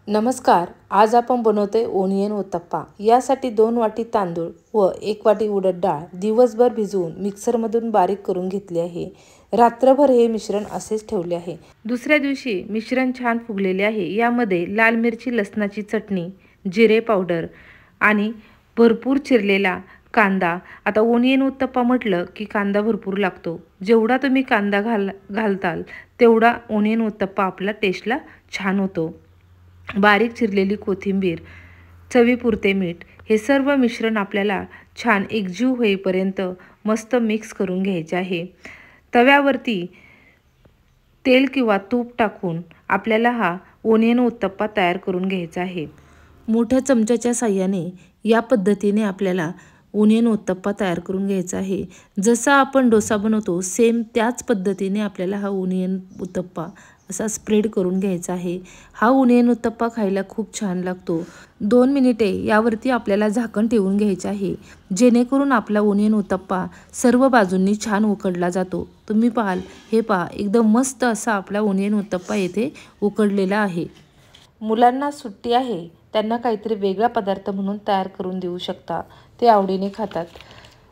नमस्कार, आज आपण बनवतोय ओनियन उत्तप्पा। यासाठी 2 वाटी तांदूळ व 1 वाटी उडद डाळ दिवसभर भिजवून मिक्सरमधून बारीक करून घेतले आहे। रात्रभर हे मिश्रण असेच ठेवले आहे। दुसऱ्या दिवशी मिश्रण छान फुगलेले आहे। यामध्ये लाल मिरची, लसणाची चटणी, जिरे पावडर आणि भरपूर चिरलेला कांदा। आता ओनियन उत्तप्पा म्हटलं की कांदा भरपूर लागतो। जेवढा तुम्ही कांदा घालताल तेवढा ओनियन उत्तप्पा आपला टेस्टला छान होतो। बारीक चिरलेली कोथिंबीर, चवीपुरते मीठ, हे सर्व मिश्रण आपल्याला छान एकजीव होईपर्यंत मस्त मिक्स करून घ्यायचे आहे। तव्यावरती तेल किंवा तूप टाकून आपल्याला हा ओनियन उत्तप्पा तयार करून घ्यायचा आहे। मोठ्या चमच्याच्या साहाय्याने या पद्धतीने आपल्याला ओनियन उत्तप्पा तयार करून घ्यायचा आहे। जसा आपण डोसा बनवतो सेम त्याच पद्धतीने आपल्याला हा ओनियन उत्तप्पा असा स्प्रेड करून घ्यायचा आहे। हा ओनियन उत्तप्पा खायला खूप छान लागतो। 2 मिनिटे यावरती आपल्याला झाकण ठेवून घ्यायचे आहे, जेणेकरून आपला ओनियन उत्तप्पा सर्व बाजूंनी छान उकडला जातो। तुम्ही पाहाल, हे पहा, एकदम मस्त असा आपला ओनियन उत्तप्पा येथे उकडलेला आहे। मुलांना सुट्टी आहे, त्यांना काहीतरी वेगळा पदार्थ म्हणून तयार करून देऊ शकता, ते आवडीने खातात।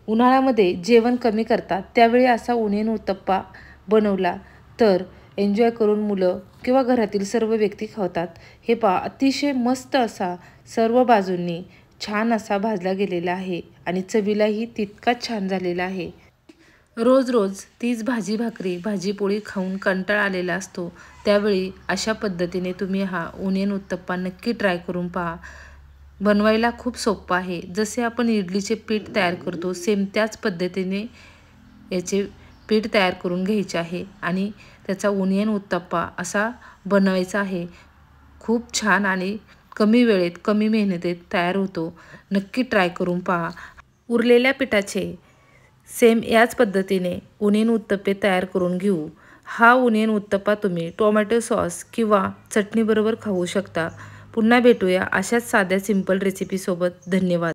उन्हाळ्यामध्ये जेवण कमी करतात, त्यावेळी असा ओनियन उत्तप्पा बनवला तर एन्जॉय करून मुलं किंवा घरातील सर्व व्यक्ती खातात। हे पहा, अतिशय मस्त असा सर्व बाजूंनी छान असा भाजला गेलेला आहे आणि चवीलाही तितकाच छान झालेला आहे। रोज रोज तीच भाजी भाकरी, भाजी पोळी खाऊन कंटाळा आलेला असतो, त्यावेळी अशा पद्धतीने तुम्ही हा ओनियन उत्तप्पा नक्की ट्राय करून पहा। बनवायला खूप सोपं आहे। जसे आपण इडलीचे पीठ तयार करतो सेम त्याच पद्धतीने याचे पीठ तयार करून घ्यायचे आहे आणि त्याचा ओनियन उत्तप्पा असा बनवायचा आहे। खूप छान आणि कमी वेळेत, कमी मेहनतीत तयार होतो। नक्की ट्राय करून पहा। उरलेल्या पिठाचे सेम याच पद्धतीने ओनियन उत्तप्पे तयार करून घेऊ। हा ओनियन उत्तप्पा तुम्ही टोमॅटो सॉस किंवा चटणी बरोबर खाऊ शकता। पुन्हा भेटूया अशाच साध्या सिंपल रेसिपी सोबत। धन्यवाद।